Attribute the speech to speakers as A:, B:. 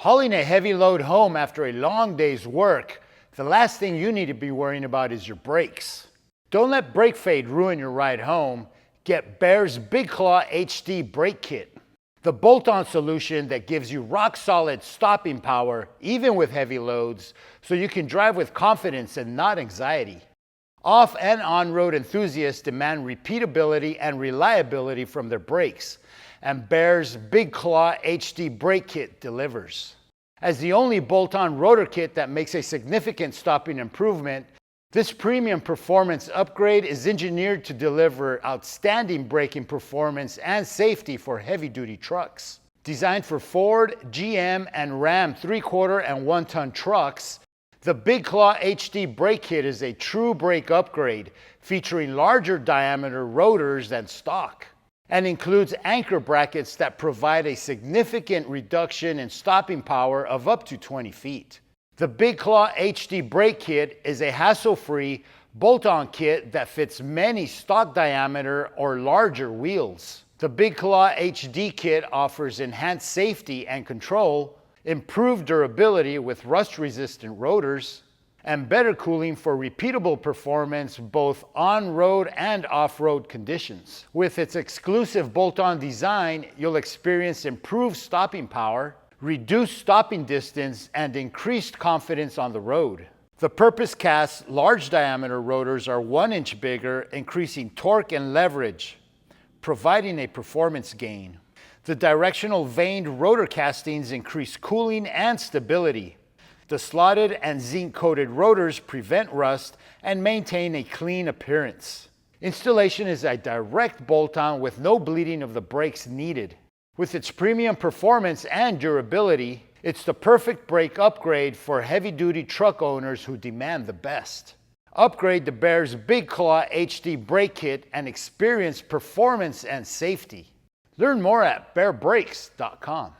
A: Hauling a heavy load home after a long day's work, the last thing you need to be worrying about is your brakes. Don't let brake fade ruin your ride home. Get Baer's BigClawHD brake kit, the bolt-on solution that gives you rock-solid stopping power even with heavy loads, so you can drive with confidence and not anxiety. Off and on-road enthusiasts demand repeatability and reliability from their brakes, and Baer's BigClawHD brake kit delivers. As the only bolt-on rotor kit that makes a significant stopping improvement, this premium performance upgrade is engineered to deliver outstanding braking performance and safety for heavy-duty trucks. Designed for Ford, GM, and Ram 3/4 and 1-ton trucks, the BigClawHD brake kit is a true brake upgrade, featuring larger diameter rotors than stock, and includes anchor brackets that provide a significant reduction in stopping power of up to 20 feet. The BigClawHD brake kit is a hassle-free, bolt-on kit that fits many stock diameter or larger wheels. The BigClawHD kit offers enhanced safety and control, improved durability with rust-resistant rotors, and better cooling for repeatable performance both on-road and off-road conditions. With its exclusive bolt-on design, you'll experience improved stopping power, reduced stopping distance, and increased confidence on the road. The purpose-cast large diameter rotors are 1 inch bigger, increasing torque and leverage, providing a performance gain. The directional vaned rotor castings increase cooling and stability. The slotted and zinc-coated rotors prevent rust and maintain a clean appearance. Installation is a direct bolt-on with no bleeding of the brakes needed. With its premium performance and durability, it's the perfect brake upgrade for heavy-duty truck owners who demand the best. Upgrade to Baer's BigClawHD brake kit and experience performance and safety. Learn more at BaerBrakes.com.